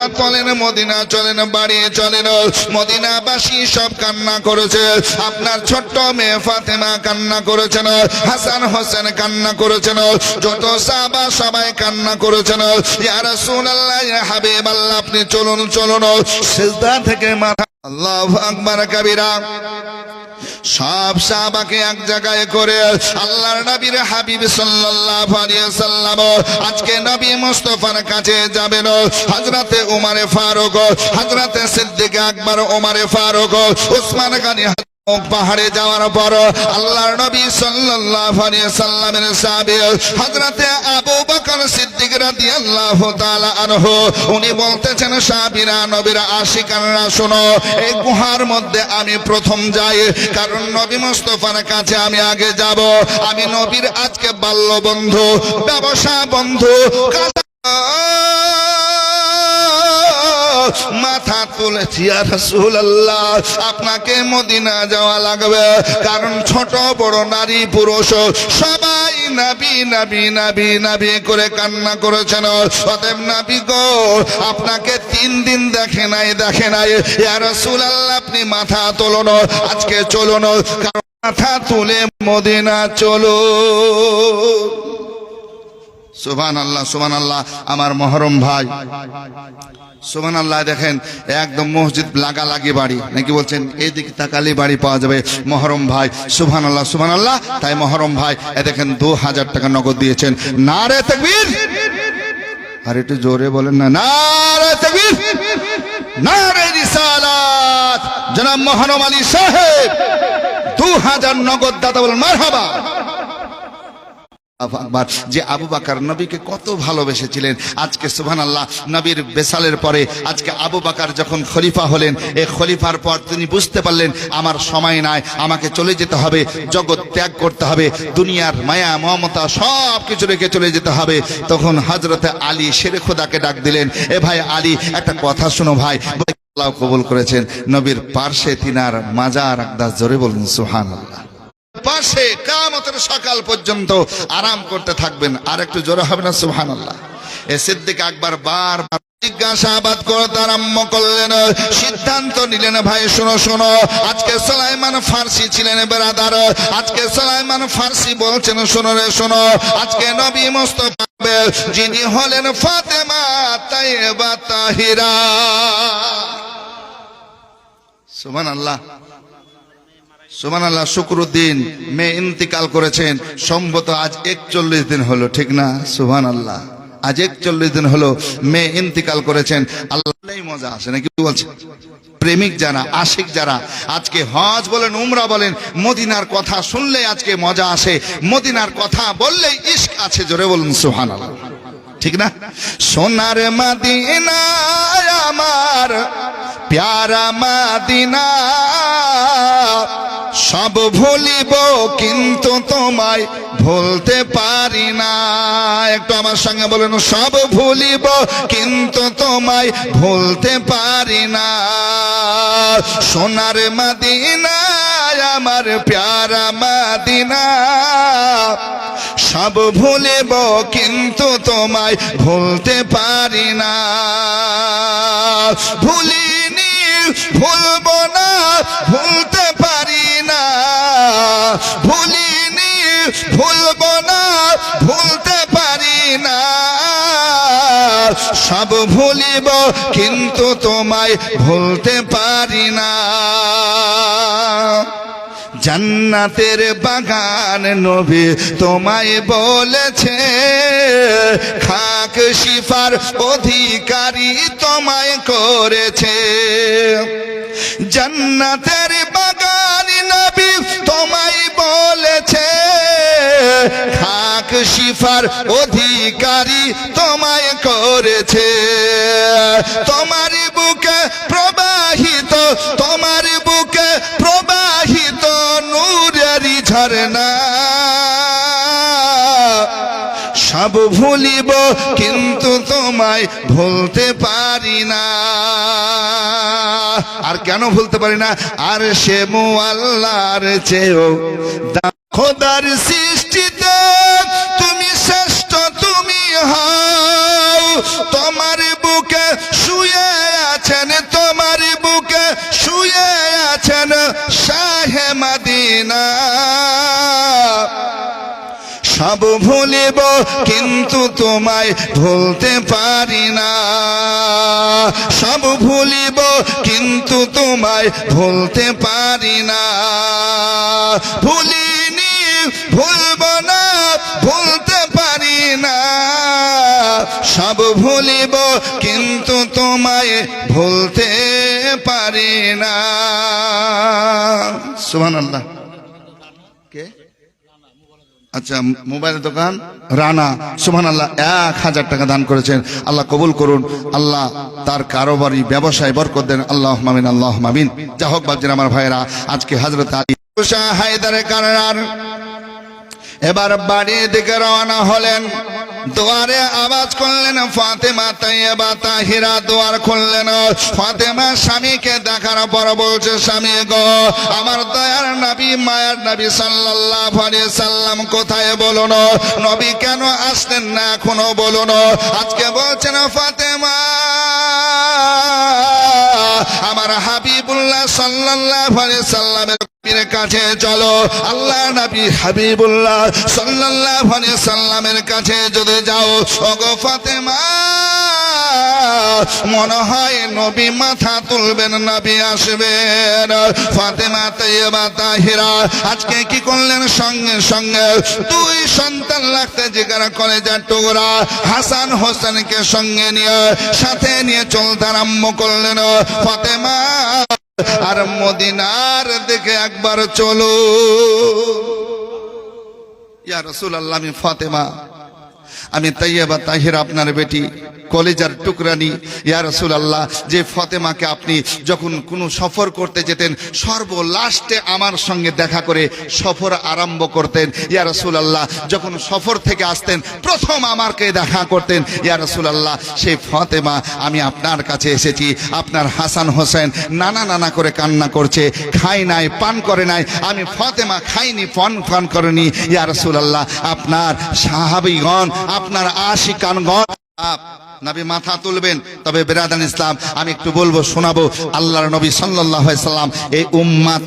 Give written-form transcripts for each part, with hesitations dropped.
চলেন মদিনা চলেন বাড়ি চলেন। মদিনাবাসী সব কান্না করেছে, আপনার ছোট্ট মেয়ে ফাতেমা কান্না করেছেন, হাসান হোসেন কান্না করেছেন, যত সাহাবা সবাই কান্না করেছেন। ইয়া রাসূলুল্লাহ, ইয়া হাবিবাল্লাহ, আপনি চলুন চলুন। সিজদা থেকে মাথা আল্লাহু আকবার কাবীরা সব সাহাবাকে এক জায়গায় করে আল্লাহর নবীর হাবিব সাল্লাল্লাহু আলাইহি ওয়াসাল্লাম আজকে নবী মুস্তাফার কাছে যাবেন। হযরতে ওমরে ফারুক, হযরতে সিদ্দিক আকবর, ওমরে ফারুক, উসমান গনি পাহাড়ে যাওয়ার পর আল্লাহর নবী সাল্লাল্লাহু আলাইহি ওয়াসাল্লামের সাহাবী হযরতে আবু বকর সিদ্দিক রাদিয়াল্লাহু তাআলা আনহু উনি বলতেছেন, সাহাবীরা, নবীর আশিকানরা, শোনো, এই গুহার মধ্যে আমি প্রথম যাই, কারণ নবী মুস্তাফার কাছে আমি আগে যাব। আমি নবীর আজকে বাল্য বন্ধু, ব্যবসা বন্ধু, মাথা তুলেছি। ইয়া রাসূলুল্লাহ, আপনাকে মদিনা যাওয়া লাগবে, কারণ ছোট বড় নারী পুরুষ সবাই নবী নবী নবী নবী করে কান্না করেছেন। অতএব নবী গো, আপনাকে 3 দিন দেখে নাই। ইয়া রাসূলুল্লাহ, আপনি মাথা তুলুন, আজকে চলুন, কারণ মাথা তুলে মদিনা চলো। সুবহানাল্লাহ সুবহানাল্লাহ। আমার মহরম ভাই, সুবহানাল্লাহ, দেখেন একদম মসজিদ লাগালাগি বাড়ি, নাকি বলছেন এইদিকে তাকালি বাড়ি পাওয়া যাবে। মহরম ভাই, সুবহানাল্লাহ সুবহানাল্লাহ। তাই মহরম ভাই এ দেখেন 2000 টাকা নগদ দিয়েছেন। নারে তাকবীর, আর একটু জোরে বলেন না, নারে তাকবীর, নারে রিসালাত। জনাব মহরম আলী সাহেব 2000 নগদ দাতা, বলেন মারহাবা। যে আবু বকর নবীকে কত ভালোবেসেছিলেন, আজকে সুবহানাল্লাহ নবীর বেসালের পরে আজকে আবু বকর যখন খলিফা হলেন, এই খলিফার পর তিনি বুঝতে পারলেন আমার সময় নাই, আমাকে চলে যেতে হবে, জগৎ ত্যাগ করতে হবে, দুনিয়ার মায়া মমতা সব কিছু রেখে চলে যেতে হবে। তখন হযরতে আলী শেরে খোদাকে ডাক দিলেন, এ ভাই আলী, একটা কথা শোনো ভাই। আল্লাহ কবুল করেছেন, নবীর পার্শ্বে তিনার মাজার আকদাস, জোরে বলুন সুবহানাল্লাহ, পাশে কিয়ামতের সকাল পর্যন্ত আরাম করতে থাকবেন। আর একটু জোরে হবে না সুবহানাল্লাহ। এ সিদ্দিক আকবর বারবার জিজ্ঞাসাবাদ করতে আরম্ভ করলেন, সিদ্ধান্ত নিলেন, ভাই শোনো শোনো, আজকে সুলাইমান ফার্সি ছিলেন বেরাদার, আজকে সুলাইমান ফার্সি বলছেন, শোনো রে শোনো, আজকে নবী মুস্তাফা যিনি হলেন ফাতেমা তাইয়্যিবা তাহিরা। সুবহানাল্লাহ সুবহানাল্লাহ। শুক্রুদ্দিন মেয়ে ইন্তিকাল করেছেন, সম্ভবত আজ 41 দিন হলো, ঠিক না? সুবহানাল্লাহ, আজ 41 দিন হলো মেয়ে ইন্তিকাল করেছেন। আল্লাহই মজা আসে, নাকি বলছেন? প্রেমিক যারা, আশিক যারা, আজকে হজ বলেন, উমরা বলেন, মদিনার কথা শুনলে আজকে মজা আসে, মদিনার কথা বললেই ইশক আছে, জোরে বলুন সুবহানাল্লাহ, ঠিক না? সোনার মদিনা আমার প্যারা মদিনা, সব ভুলিব কিন্তু তোমায় ভুলতে পারি না। একটু আমার সঙ্গে বলেন, সব ভুলিব কিন্তু তোমায় ভুলতে পারি না। সোনার মদিনা আমার প্যারা মদিনা, সব ভুলিব কিন্তু তোমায় ভুলতে পারি না। ভুলিনি, ভুলব না, ভুলতে পারি না। ভুলিনি, ভুলব না, ভুলতে পারি না। সব ভুলিব কিন্তু তোমায় ভুলতে পারি না। জান্নাতের বাগান নবী তোমায় বলেছে, খাক শিফার অধিকারী তোমায় করেছে। জান্নাতের বাগান নবী তোমায় বলেছে, খাক শিফার অধিকারী তোমায় করেছে। তোমার বুকে প্রবাহিত, তোমার বুকে প্রবাহিত নূরেরই ঝরনা, সব ভুলিব কিন্তু তোমায় ভুলতে পারি না। আর কেন ভুলতে পারি না? আর সে মুআল্লার চেয়েও খোদার সৃষ্টিতে তুমি শ্রেষ্ঠ, তুমি হও। তোমার বুকে শুয়ে আছেন তোমার বুকে, শুয়ে আছেন শাহে মদিনা। সব ভুলিব কিন্তু তোমায় ভুলতে পারি না, সব ভুলিব কিন্তু তোমায় ভুলতে পারি না। ভুলিনি ভুলব না, ভুলতে পারি না। সব ভুলিব কিন্তু তোমায় ভুলতে পারি না। সুবহানাল্লাহ। কে? আচ্ছা, মোবাইলের দোকান রানা, সুবহানাল্লাহ, 1000 টাকা দান করেছেন। আল্লাহ কবুল করুন, আল্লাহ তার কারোবারি ব্যবসায় বরকত দেন। আল্লাহুম্মা আমিন, আল্লাহুম্মা আমিন। যা হোক বাপজিরা আমার ভাইরা, আজকে হযরত আলী হায়দারে কাররার এবার বাড়ির দিকে রওনা হলেন। দুয়ারে আওয়াজ করলেন, ফাতেমা তাইয়্যিবা তাহিরা দুয়ার খুললেন। ফাতেমা স্বামীকে দেখার পর বলছে, স্বামী গো, আমার দয়ার নবী মায়ার নবী সাল্লাল্লাহু আলাইহি সাল্লাম কোথায় বলুন? নবী কেন আসলেন না এখনো বলুন? আজকে বলছেন, ফাতেমা আমার হাবিবুল্লাহ সাল্লাল্লাহু আলাইহি সাল্লামের কাছে চলো। আল্লাহ নবী হাবিবুল্লাহ সাল্লাল্লাহু আলাইহি সাল্লামের কাছে যদি যাও, ওগো ফাতেমা, মনে হয় নবী মাথা তুলবেন, নবী আসবেন। ফাতেমা তাইয়্যিবা তাহিরা আজকে কি করলেন? সঙ্গে সঙ্গে 2 সন্তান লাগতে জিগার কলেজার টুকরা হাসান হোসেনকে সঙ্গে নিয়ে সাথে নিয়ে চলতে আরম্ভ করলেন। ফাতেমা আর মদিনার দিকে একবার চলো। ইয়া রাসূলুল্লাহ, আমি ফাতেমা, আমি তাইয়্যিবা তাহিরা আপনার বেটি, কলেজার টুকরানি। ইয়া রাসূলুল্লাহ, যে ফাতেমাকে আপনি যখন কোনো সফর করতে যেতেন সর্বলাস্টে আমার সঙ্গে দেখা করে সফর আরম্ভ করতেন। ইয়া রাসূলুল্লাহ, যখন সফর থেকে আসতেন প্রথম আমাকে দেখা করতেন। ইয়া রাসূলুল্লাহ, সেই ফাতেমা, আমি আপনার কাছে এসেছি। আপনার হাসান হোসেন নানা নানা করে কান্না করছে, খায় নাই, পান করে নাই। আমি ফাতেমা খাইনি, পান করেনি। ইয়া রাসূলুল্লাহ, আপনার সাহাবীগণ, আপনার আশিকানগণ নবী মাথা তুলবেন। তবে বেরাদান ইসলাম, আমি একটু বলবো, শোনাবো, আল্লাহর নবী সাল্লাল্লাহু আলাইহি সাল্লাম এই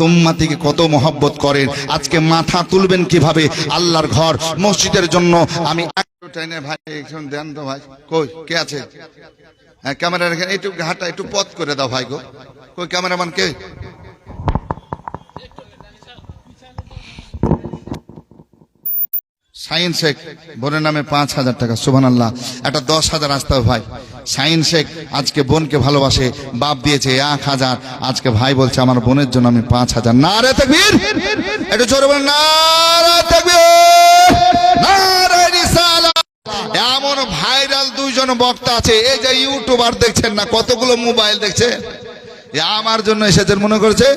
উম্মতিকে কত মহব্বত করেন। আজকে মাথা তুলবেন কিভাবে আল্লাহর ঘর মসজিদের জন্য। আমি ভাই দেন তো ভাই, কই কে আছে? হ্যাঁ, ক্যামেরা রেখে একটু হাতটা একটু পথ করে দাও ভাই গো। কই ক্যামেরাম্যান কে? শাহিন শেখ বোনের নামে 5000 টাকা। সুবহানাল্লাহ। একটা 10,000 আসতে হবে ভাই। শাহিন শেখ আজকে বোনকে ভালোবাসে, বাপ দিয়েছে 1000। আজকে ভাই বলছে আমার বোনের জন্য আমি 5000। নারে তাকবীর, একটু জোরে বলেন, নারে তাকবীর, নারে রিসালাত। এমন ভাইরাল 2 জন বক্তা আছে, এই যে ইউটিউবার দেখছেন না, কতগুলো মোবাইল দেখছে, আমার জন্য এসেছেন মনে করছে।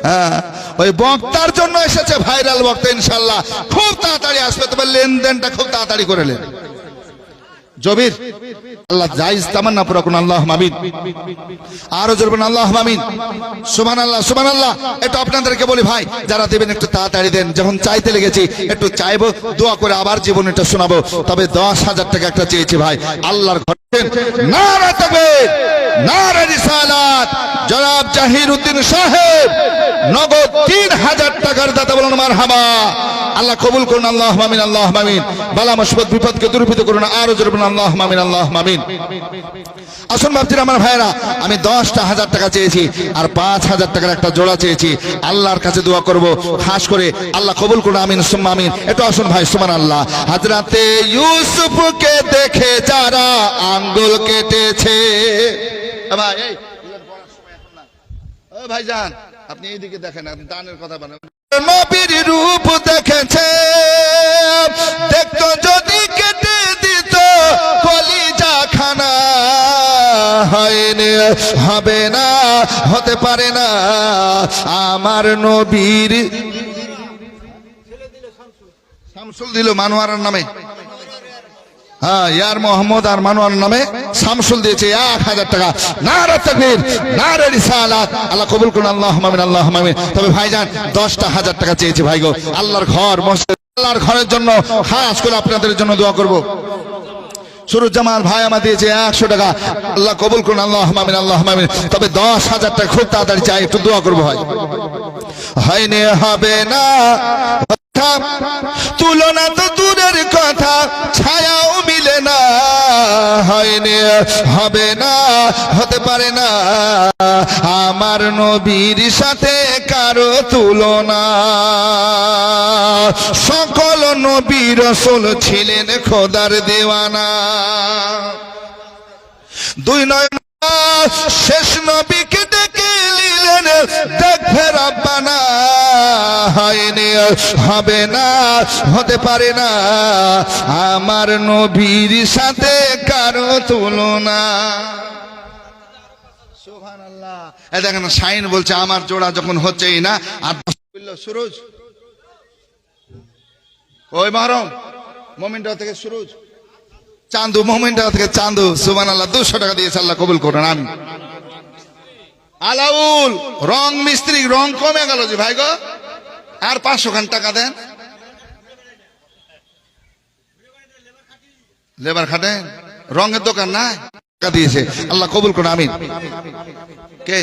হ্যাঁ, ওই বক্তার জন্য এসেছে, ভাইরাল বক্তা। ইনশাআল্লাহ খুব তাড়াতাড়ি আসবে, তবে লেনদেনটা খুব তাড়াতাড়ি করে নেন। জবির, আল্লাহ জায়েজ তামান্না পুরা করুন। আল্লাহুম্মা আমিন। আরো জোরে বলুন আল্লাহুম্মা আমিন। সুবহানাল্লাহ, সুবহানাল্লাহ। একটু আপনাদেরকে বলি ভাই, যারা দেবেন একটু তাড়াতাড়ি দেন। যখন চাইতে লেগেছি একটু চাইবো, দোয়া করে আবার জীবনটা শোনাবো। তবে 10,000 টাকা একটা চেয়েছি ভাই, আল্লাহর ঘরে। নারে তাকবীর, নারে রিসালাত। জনাব জাহিরউদ্দিন সাহেব নগদ 3000 টাকার দাতা, বলুন মারহাবা। আল্লাহ কবুল করুন। আল্লাহুম্মা আমিন, আল্লাহুম্মা আমিন। বালা মুসিবত বিপদকে দূরীভূত করুন। আরো জোরে বলুন আল্লাহুম্মা আমিন, আল্লাহুম্মা আমিন। আসুন ভাবছিলাম আমার ভাইরা, আমি 10,000 টাকা চেয়েছি আর 5000 টাকার একটা জোড়া চেয়েছি। আল্লাহর কাছে দোয়া করব, খাস করে আল্লাহ কবুল করুন। আমিন সুম্মা আমিন। একটু আসুন ভাই, সুবহানাল্লাহ। হযরতে ইউসুফকে দেখে যারা আঙ্গুল কেটেছে, ভাই এই ও ভাইজান, আপনি এইদিকে দেখেন, আপনি দানের কথা বলেন। নবীর রূপ দেখেছে, দেখতো যদি কেটে দিত কলিজা খানা, হয়নি, হবে না, হতে পারে না। আমার নবীর শামসুল দিল মানোয়ারের নামে, হ্যাঁ, ইয়ার মোহাম্মদ আর মানোয়ার নামে শামসুল দিয়েছে 1000 টাকা। নারে তাকবীর, নারে রিসালাত। আল্লাহ কবুল করুন। আল্লাহুম্মা আমিন, আল্লাহুম্মা আমিন। তবে ভাইজান 10,000 টাকা চেয়েছি ভাই গো। আল্লাহর ঘর, মসজিদ, আল্লাহর ঘরের জন্য খাস করে আপনাদের জন্য দোয়া করব। সুরজ জামাল ভাই আমার দিয়েছে 100 টাকা, আল্লাহ কবুল করুন, আল্লাহুম্মা আমিন, আল্লাহুম্মা আমিন। তবে 10,000 টাকা খুব তাড়াতাড়ি চাই, একটু দোয়া করবো ভাই। হয়নি হবে না তুলনা তো দূরের কথা, ছায়াও মিলে না, হয়নি হবে না, হতে পারে না আমার নবীর সাথে কারো তুলনা। সকল নবী রাসূল ছিলেন খোদার দেওয়ানা। 2 নয় শেষ নবীকে ডেকে নিলেন দেখবে রাব্বানা। হয়নি হবে না, হতে পারে না আমার নবীর সাথে কারো তুলনা। সুবহানাল্লাহ। এই দেখেন শাইন বলছে আমার জোড়া যখন হচ্ছেই না, আর সুরজ ওই মহরম মোমিনটা থেকে সুরজ, চান্দু মোমিনটা থেকে চান্দু, সুবহানাল্লাহ। 200 টাকা দিয়েছে, আল্লাহ কবুল করুন, আমিন। আলাউল রং মিস্ত্রি, রং কমে গেল যে ভাই গো, আর 500 খান টাকা দেন। লেবার খাটেন, রঙের দোকান না, টাকা দিয়েছে, আল্লাহ কবুল করুন, আমিন। কে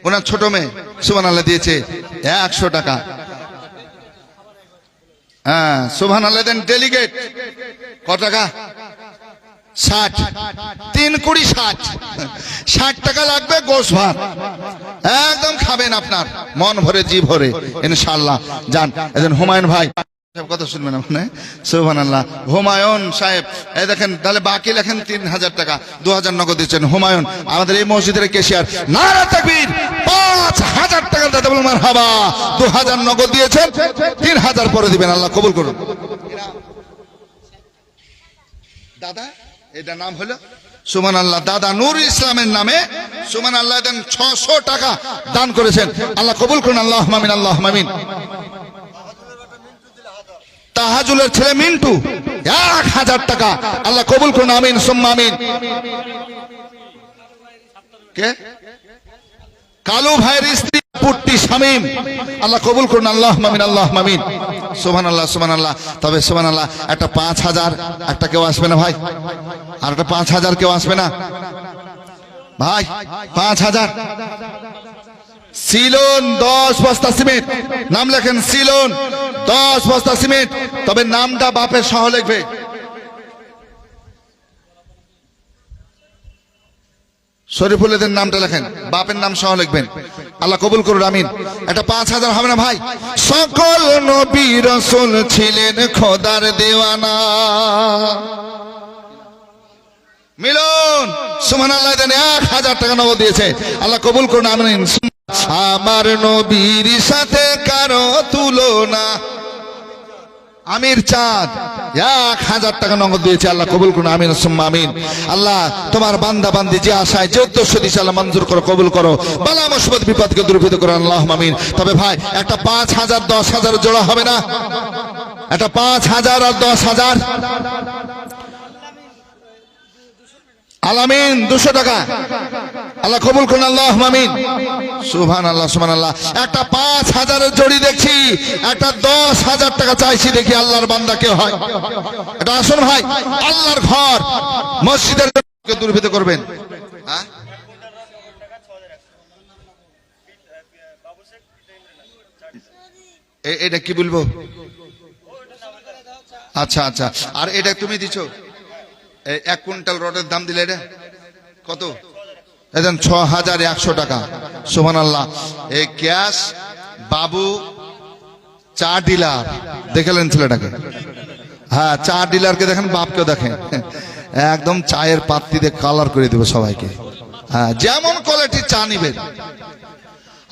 ওনার ছোট মেয়ে, সুবহানাল্লাহ, দিয়েছে 100 টাকা। হ্যাঁ সুবহানাল্লাহ। দেন ডেলিগেট কত টাকা? 60, 3 কুড়ি 60 টাকা লাগবে, গোশ ভাত একদম খাবেন আপনার মন ভরে, জি ভরে ইনশাআল্লাহ। যান এদিন হুমায়ুন ভাই কথা শুনবেন আপনি, সুবহানাল্লাহ। হুমায়ুন সাহেব এই দেখেন, তাহলে বাকি লেখেন 3000 টাকা, 2000 নগদ দিচ্ছেন হুমায়ুন, আমাদের এই মসজিদের কেশিয়ার। নারা তাকবীর, 5000 টাকা দাদা বলুন মারহাবা। 2000 নগদ দিয়েছেন, 3000 পরে দিবেন, আল্লাহ কবুল করুন। দাদা এটা নাম হলো সুবহানাল্লাহ, দাদা নূর ইসলামের নামে সুবহানাল্লাহ 600 টাকা দান করেছেন, আল্লাহ কবুল করুন, আল্লাহুম্মা আমিন, আল্লাহুম্মা আমিন। তাহাজুলের ছেলে মিন্টু 1000 টাকা, আল্লাহ কবুল করুন, আমিন সুম্মা আমিন। কে? কালু ভাইয়ের স্ত্রী পুট্টি শামীম, আল্লাহ কবুল করুন, আল্লাহুম্মা আমিন, আল্লাহুম্মা আমিন। সুবহানাল্লাহ, সুবহানাল্লাহ। তবে সুবহানাল্লাহ, একটা 5000 একটা কেউ আসবে না ভাই? আর একটা 5000 কেউ আসবে না ভাই? 5000 সিলন 10 বস্তা সিমেন্ট, নাম লেখেন সিলন 10 বস্তা সিমেন্ট, তবে নামটা বাপের সহ লিখবে। শরীফুলের নামটা লেখেন, বাপের নাম সহ লিখবেন, আল্লাহ কবুল করুন, আমিন। এটা 5000 হবে না ভাই? সকল নবী রাসূল ছিলেন খোদার দেওয়ানা। মিলন সুবহানাল্লাহ, 1000 টাকা নগদ দিয়েছে, আল্লাহ কবুল করুন, আমিন। আমার নবীর সাথে কারো তুলনা। আমির চাঁদ 1000 টাকা নগদ দিয়েছে, আল্লাহ কবুল করুন, আমিন সুম্মা আমিন। আল্লাহ তোমার বান্দা বান্দি যে আশায় যে উদ্দেশ্য দিয়েছে, আল্লাহ মঞ্জুর করো, কবুল করো, বালা মুসিবত বিপদকে দূরীভূত করো, আল্লাহুম্মা আমিন। তবে ভাই একটা 5000 10,000 জোড়া হবে না? একটা 5000 আর 10,000, আলামিন 200 টাকা, আল্লাহ কবুল করুন, আল্লাহুম্মা আমিন। সুবহানাল্লাহ, সুবহানাল্লাহ। একটা 5000 এর জড়ি দেখছি, একটা 10,000 টাকা চাইছি, দেখি আল্লাহর বান্দা কে হয়। এটা আসুন ভাই, আল্লাহর ঘর মসজিদের দূরীভূত করবেন। হ্যাঁ এটা কি বলবো? আচ্ছা আচ্ছা, আর এটা তুমি দিছো 1 কুইন্টাল রডের দাম দিলে, এটা কত? 6100 টাকা। সুবহানাল্লাহ। এই ক্যাশ বাবু চা ডিলার, দেখলেন ছেলেটাকে? হ্যাঁ, চা ডিলারকে দেখেন, বাপকেও দেখেন, একদম চায়ের পাত্তি দিয়ে কালার করে দেবে সবাইকে। হ্যাঁ, যেমন কোয়ালিটির চা নিবেন।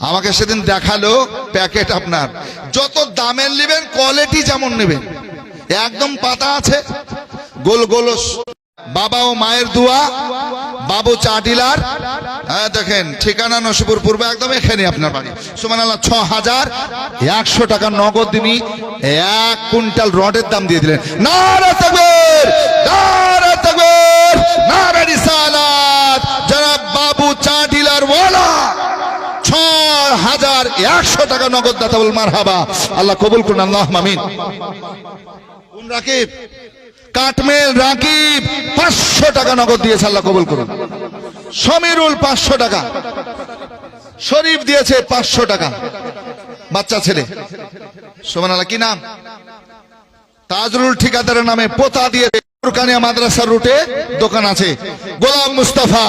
আমাকে সেদিন দেখালো প্যাকেট, আপনার যত দামের নেবেন কোয়ালিটি যেমন নেবেন, একদম পাতা আছে, গোল গোল, বাবা ও মায়ের দোয়া, বাবু চা ডিলার। হ্যাঁ দেখেন, ঠিকানা নসিপুর পূর্ব, একদম এখানে আপনার বাড়ি। সুবহানাল্লাহ। 6100 টাকা নগদ দিনই 1 কুইন্টাল রডের দাম দিয়ে দিলেন। নারে তাকবীর, নারে তাকবীর, নারে রিসালাত। যারা বাবু চা ডিলার ওয়ালা 6100 টাকা নগদ দাতা বল মারহাবা, আল্লাহ কবুল করুন, আল্লাহুম্মা আমিন। কোন রাকিব? কাটমেল রাকিব 500 টাকা নগদ দিয়েছে, আল্লাহ কবুল করুন। সমীরুল 500 টাকা, শরীফ দিয়েছে 500 টাকা, বাচ্চা ছেলে। সুবহানাল্লাহ। কি নাম? তাজরুল ঠিকাদারের নামে পোতা দিয়ে কানিয়া মাদ্রাসার রুটে দোকান আছে। গোলাম মুস্তাফা,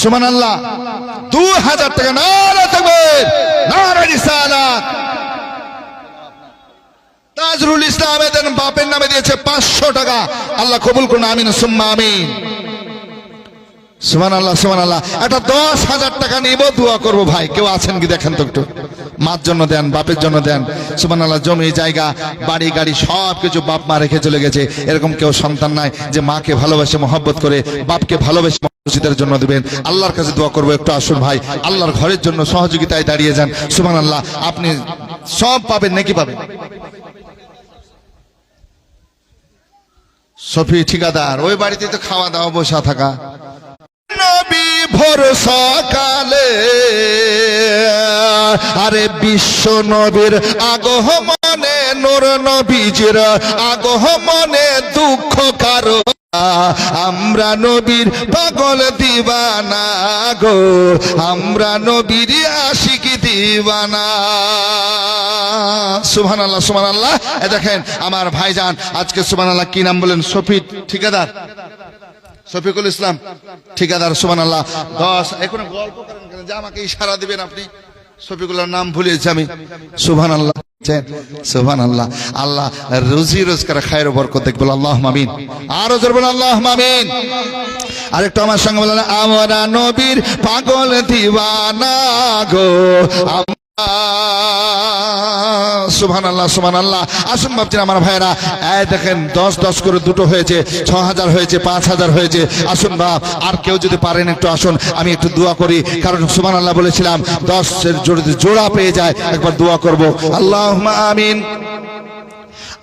সুবহানাল্লাহ, 2000 টাকা। নারে তাকবীর, নারে রিসালাত। তাজরুল ইসলাম এদের বাপের নামে দিয়েছে 500 টাকা, আল্লাহ কবুল করুন, আমিন সুম্মা আমিন। সুবহানাল্লাহ, সুবহানাল্লাহ। এটা 10,000 টাকা নিব, দোয়া করব। ভাই কেউ আছেন কি দেখেন তো একটু, মার জন্য দেন, বাপের জন্য দেন। সুবহানাল্লাহ। জমি জায়গা বাড়ি গাড়ি সব কিছু বাপ মা রেখে চলে গেছে, এরকম কেউ সন্তান নাই যে মাকে ভালোবেসে মহব্বত করে বাপকে ভালোবেসে মসজিদের জন্য দিবেন। আল্লাহর কাছে দোয়া করবো, একটু আসুন ভাই, আল্লাহর ঘরের জন্য সহযোগিতায় দাঁড়িয়ে যান। সুবহানাল্লাহ। আপনি সব পাবেন, নাকি পাবেন। সফি ঠিকাদার, ওই বাড়িতে তো খাওয়া দাওয়া বসা থাকা। নবী ভরসা কালে, আরে বিশ্ব নবীর আগমনে, নূর নবীজির আগমনে দুঃখ কারো, আমরা নবীর পাগল দিবানা গো, আমরা নবীর আশিক দিবানা। সুবহানাল্লাহ, সুবহানাল্লাহ। দেখেন আমার ভাইজান আজকে সুবহানাল্লাহ কি নাম বলেন? শফি ঠিকাদার, শফিকুল ইসলাম ঠিকাদার। সুবহানাল্লাহ। 10 এখন গল্প করেন কেন, যে আমাকে ইশারা দিবেন আপনি। শফিকুল্লাহর নাম ভুলেছি আমি। সুবহানাল্লাহ, সুবহানাল্লাহ। আল্লাহ রুজি রোজগার খায়ের বরকত দেখবেন, আল্লাহুম্মা আমিন। আরো জোরে বলেন আল্লাহুম্মা আমিন। আরেকটু আমার সঙ্গে বলেন, আমরা নবীর পাগল দিওয়ানা গো। সুবহানাল্লাহ, সুবহানাল্লাহ। আসুন বাপজি আমার ভাইরা, এই দেখেন 10 করে দুটো হয়েছে, 6000 হয়েছে, 5000 হয়েছে। আসুন বাপ, আর কেউ যদি পারেন একটু আসুন, আমি একটু দোয়া করি, কারণ সুবহানাল্লাহ বলেছিলাম 10 এর জোড়া পেয়ে যায়, একবার দোয়া করব। আল্লাহুম্মা আমিন।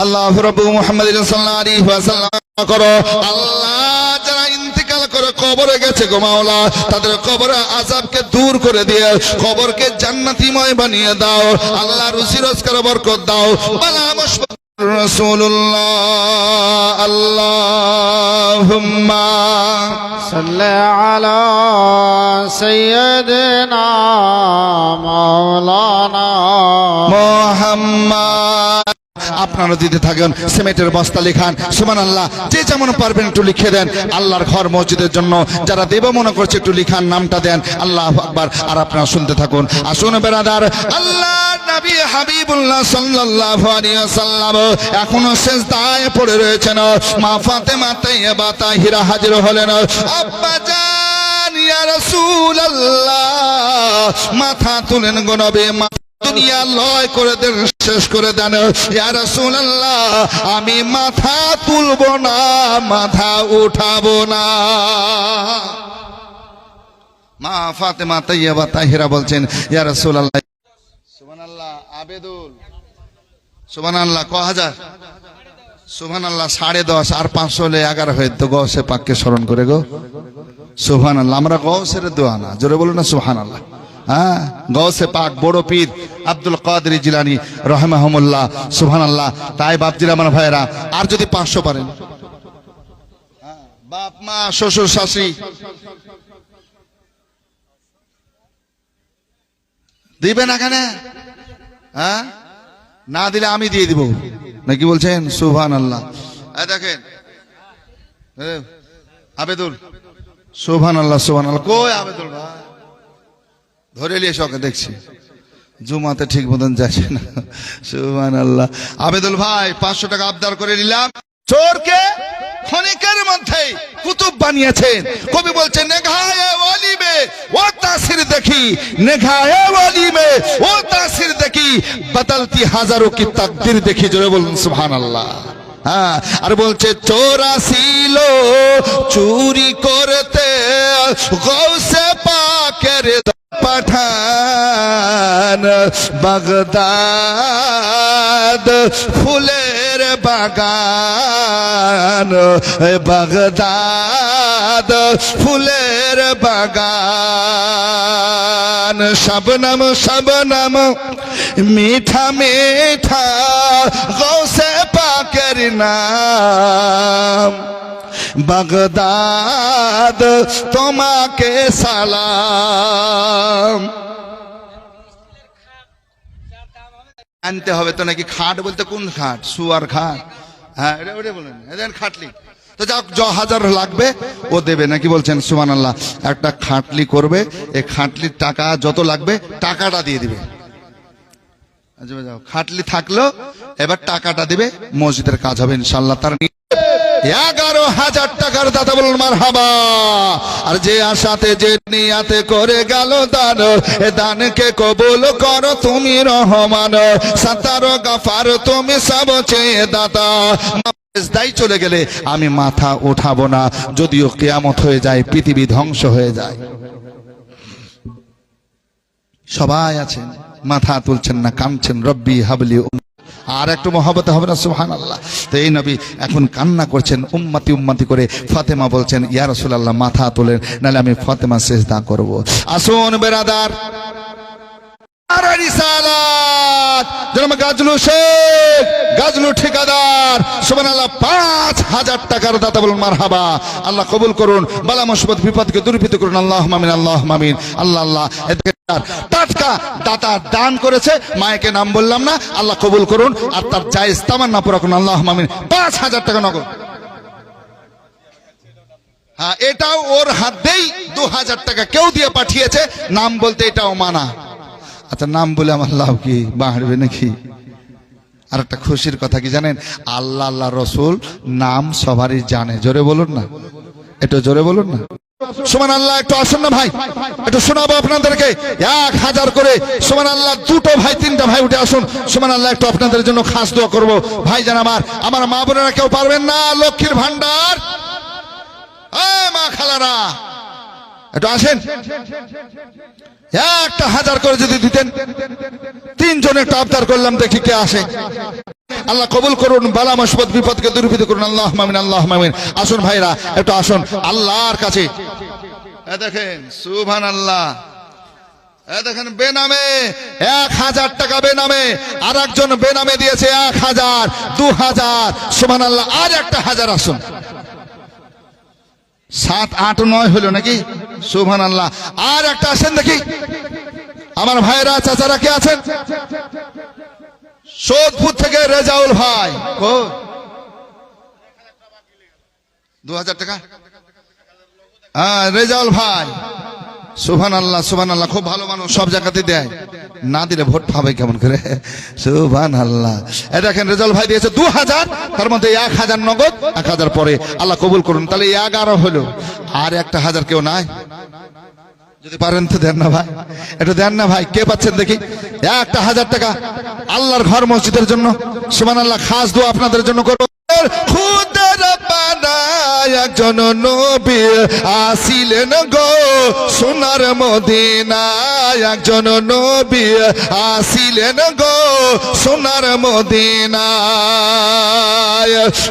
আল্লাহু রাব্বু মুহাম্মাদিন সাল্লাল্লাহু আলাইহি ওয়াসাল্লাম করো। আল্লাহ যারা ইন্তেকাল করে কবরে গেছে গো মাওলা, তাদের কবরে আযাবকে দূর করে দিয়ে কবরকে জান্নাতীময় বানিয়ে দাও। আল্লাহ রুজি রোজগার বরকত দাও। বালা মুশফিক রাসূলুল্লাহ। আল্লাহুম্মা সাল্লি আলা সাইয়্যিদিনা মাওলানা মুহাম্মদ। আপনারা দিতে থাকেন, সিমেন্টের বস্তা লিখান। সুবহানাল্লাহ। যে যেমন পারবেন একটু লিখে দেন, আল্লাহর ঘর মসজিদের জন্য যারা দেব মনে করছে একটু লিখান, নামটা দেন। আল্লাহু আকবার। আর আপনারা শুনতে থাকুন। আসুন বেরাদার, আল্লাহ নবী হাবিবুল্লাহ সাল্লাল্লাহু আলাইহি ওয়াসাল্লাম এখনো সিজদায় পড়ে রয়েছেন। মা ফাতেমা তাইয়্যিবা তাহিরা হাজির হলেন। আব্বা জান ইয়া রাসূলুল্লাহ, মাথা তুলেন গো নবী, দুনিয়া লয় করে দেন, শেষ করে দেন। ইয়া রাসূলুল্লাহ, আমি মাথা তুলবো না, মাথা উঠাবো না। মা ফাতেমা তাইয়্যিবা তাহিরা বলছেন, ইয়া রাসূলুল্লাহ। সুবহানাল্লাহ। আবেদুল, সুবহানাল্লাহ। ক হাজার? সুবহানাল্লাহ। 10.5 আর 500 হলে 11 হয়ে তো গৌসে পাককে স্মরণ করে গো। সুবহানাল্লাহ। আমরা গৌসের দোয়া না, জোরে বলুন না সুবহানাল্লাহ। হ্যাঁ, গৌসে পাক বড় পীর আব্দুল কাদের জিলানী রাহিমাহুমুল্লাহ। সুবহানাল্লাহ। তাই বাপজির আমার ভাইরা, আর যদি 500 পারেন, বাপ মা শ্বশুর শাশুড়ি দিবেন এখানে, হ্যাঁ, না দিলে আমি দিয়ে দিব, নাকি বলছেন? সুবহানাল্লাহ। এই দেখেন আবেদুল, সুবহানাল্লাহ, সুবহানাল্লাহ। কই আবেদুল ভাই? ধরে নিয়ে সকে দেখছি জুমাতে ঠিক মতন যাচ্ছে না। সুবহানাল্লাহ। আবেদুল ভাই 500 টাকা আবদার করে নিলাম। চোরকে ক্ষণিকের মধ্যে কুতুব বানিয়েছেন। কবি বলছেন, নেগায়ে ওয়ালি মে ও তাসির দেখি, নেগায়ে ওয়ালি মে ও তাসির দেখি, বদলতি হাজারো কি তাকদীর দেখি। জোরে বলুন সুবহানাল্লাহ। হ্যাঁ, আর বলছে, চোর আসিল চুরি করতে, গৌসে পাকের পাঠান, বাগদাদ ফুলের বাগান, বাগদাদ ফুলের বাগান। শবনম শবনম মিঠা মিঠা, গৌসে পাক পাকের নাম, বাগদাদ তোমাকে সালাম। আনতে হবে তো নাকি? খাট বলতে কোন খাট? শুয়ার খাট? হ্যাঁ এটা ওটা বলেন, এদের খাটলি তো যা হাজার লাগবে ও দেবে নাকি বলছেন? সুবহানাল্লাহ। একটা খাটলি করবে, এই খাটলির টাকা যত লাগবে টাকাটা দিয়ে দিবে। আচ্ছা যাও, খাটলি থাকলো, এবার টাকাটা দিবে, মসজিদের কাজ হবে ইনশাআল্লাহ। তার 11,000 টাকার দাতা বলুন মারহাবা। আর যে আশাতে যে নিয়াতে করে গেল দান, এ দানকে কবুল করো তুমি রহমান। সাতার গাফার তুমি সব চেয়ে দাতা। দাই চলে গেলে আমি মাথা উঠাবো না, যদিও কিয়ামত হয়ে যায়, পৃথিবী ধ্বংস হয়ে যায়। সবাই আছেন, মাথা তুলছেন না, কাঁদছেন, রব্বি হাবলি। আর একটু মহব্বত হবে না? সুবহানাল্লাহ। তো এই নবী এখন কান্না করছেন, উম্মতি উম্মতি করে। ফাতেমা বলছেন, ইয়া রাসূলুল্লাহ মাথা তোলেন, নাহলে আমি ফাতেমা সিজদা করব। আসুন বেরাদার, আর রিসালাত জনাব গাজলু শেখ, গাজলু ঠিকাদার, সুবহানাল্লাহ 5,000 টাকার দাতা বলুন মারহাবা। আল্লাহ কবুল করুন, বালা মুসিবত বিপদকে দূরীভূত করুন। আল্লাহুম্মা আমিন, আল্লাহুম্মা আমিন। আল্লাহ আল্লাহ টাটকা দাতা দান করেছে, মায়েকে নাম বললাম না, আল্লাহ কবুল করুন আর তার জায়েজ তামান্না পুরা করুন। আল্লাহুম্মা আমিন। 5,000 টাকা নগদ। হ্যাঁ এটাও ওর হাত দেই 2,000 টাকা কেউ দিয়ে পাঠিয়েছে, নাম বলতে এটাও মানা। আচ্ছা নাম বলে আমার লাভ কি? বাড়বে নাকি? আর একটা খুশির কথা কি জানেন? আল্লাহ আল্লাহ রসুল নাম সবারই জানে। জোরে বলুন না, একটু জোরে বলুন না। সুবহানাল্লাহ। একটু আসুন না ভাই, একটু শোনাবো আপনাদেরকে 1,000 করে। সুবহানাল্লাহ। দুটো ভাই তিনটা ভাই উঠে আসুন। সুবহানাল্লাহ। একটু আপনাদের জন্য খাস দোয়া করবো ভাই জান। আমার মা বোনেরা কেউ পারবেন না? লক্ষ্মীর ভান্ডার, মা খালারা একটু আসেন। 1,000 করে যদি দিতেন, 3 জনে একটু আবদার করলাম, দেখি কে আসে। আল্লাহ কবুল করুন, বালা মুসিবত বিপদকে দূরীভূত করুন। আল্লাহুম্মা আমিন, আল্লাহুম্মা আমিন। আসুন ভাইরা একটু আসুন আল্লাহর কাছে। দেখেন সুবহানাল্লাহ, দেখেন বেনামে 1,000 টাকা বেনামে, আর একজন বেনামে দিয়েছে 1,000, 2,000। সুবহানাল্লাহ। আর একটা 1,000 আসুন। 7, 8, 9 হলো নাকি? সুবহানাল্লাহ। আর একটা আসেন দেখি আমার ভাইরা, চাচারা কে আছেন? সোদপুর থেকে রেজাউল ভাই, 2,000 টাকা। হ্যাঁ রেজাউল ভাই, সুবহানাল্লাহ সুবহানাল্লাহ। খুব ভালো মানুষ, সব জায়গাতে দেয়, না দিলে ভোট পাবে কেমন করে? সুবহানাল্লাহ। দেখেন রেজাউল ভাই দিয়েছে 2,000, তার মধ্যে 1,000 নগদ, 1,000 পরে। আল্লাহ কবুল করুন। তাহলে 11 হলো। আর একটা 1,000 কেউ নাই? যদি পারেন তো দেন না ভাই, একটু দেন না ভাই। কে পাচ্ছেন দেখি? 1,000 টাকা আল্লাহর ঘর মসজিদের জন্য। সুবহানাল্লাহ। খাস দোয়া আপনাদের জন্য করব। খুদের বানায় একজন নবী আসিলেন গো সোনার মদিনায়, একজন নবী আসিলেন গো সোনার মদিনায়।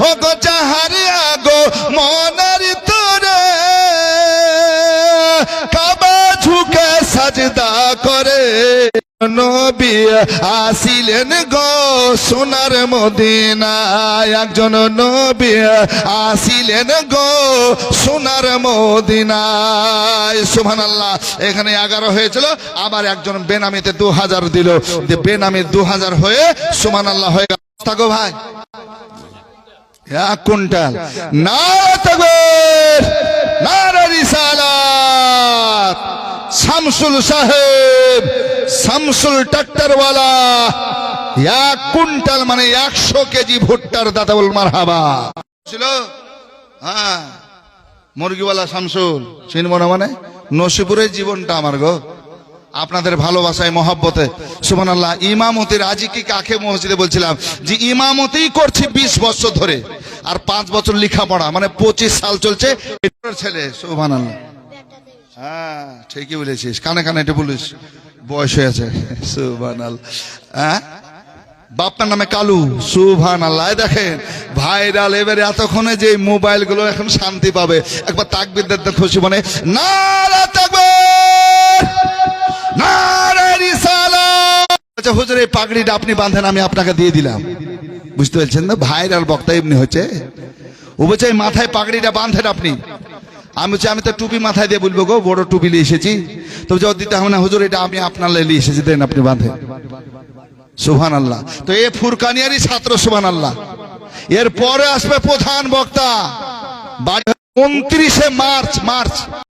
ও গো জাহারিয়া গো মনের তোরে, কাবা ঝুঁকে সাজদা করে, নবী আসিলেন গো সোনার মদিনায়, একজন নবী আসিলেন গো সোনার মদিনায়। সুবহানাল্লাহ। এখানে 11 হয়েছিল, আবার একজন বেনামিতে 2,000 দিল, বেনামি 2,000 হয়ে সুবহানাল্লাহ হয়ে গেল। থাকো ভাই 1 কুইন্টাল। নারে তাকবীর, নারে রিসালাত। শামসুল সাহেব, শামসুল ট্রাক্টরওয়ালা, 1 কুইন্টাল মানে 100 কেজি ভুট্টার দাতা বল মারহাবা। ছিল হ্যাঁ মুরগিওয়ালা শামসুল, চিনব না মানে? নসিপুরের জীবনটা আমার গো, আপনাদের ভালোবাসায় মহব্বতে। সুবহানাল্লাহ। ইমামতির আজি কি কাকে মসজিদে বলছিলাম যে ইমামতি করছি 20 বছর ধরে, আর 5 বছর লেখাপড়া, মানে 25 সাল চলছে। ছেলে সুবহানাল্লাহ। হ্যাঁ ঠিকই বলেছিস, কানে কানে এটা বলিস, বয়স হয়েছে। সুবহানাল্লাহ। হ্যাঁ বাপটার নামে কালু। সুবহানাল্লাহ। দেখেন ভাইরাল, এবারে এতক্ষণে যে মোবাইল গুলো এখন শান্তি পাবে। একবার তাকবীর দিতে খুশি মনে, নারে তাকবীর, নারে রিসালাত। আচ্ছা হুজুর এই পাগড়িটা আপনি বাঁধেন, আমি আপনাকে দিয়ে দিলাম, বুঝতে পারছেন না? ভাইরাল বক্তা এমনি হচ্ছে। ও বলছে এই মাথায় পাগড়িটা বাঁধেন আপনি। আমি বলছি আমি তো টুপি মাথায় দিয়ে বলবো গো, বড় টুপি নিয়ে এসেছি। তো যদি দিতে হবে না হুজুর, এটা আমি আপনার নিয়ে এসেছি, দেন আপনি বাঁধেন। সুবহানাল্লাহ। তো এ ফুরকানিয়ারই ছাত্র, সুবহানাল্লাহ। এর পরে আসবে প্রধান বক্তা 29শে মার্চ।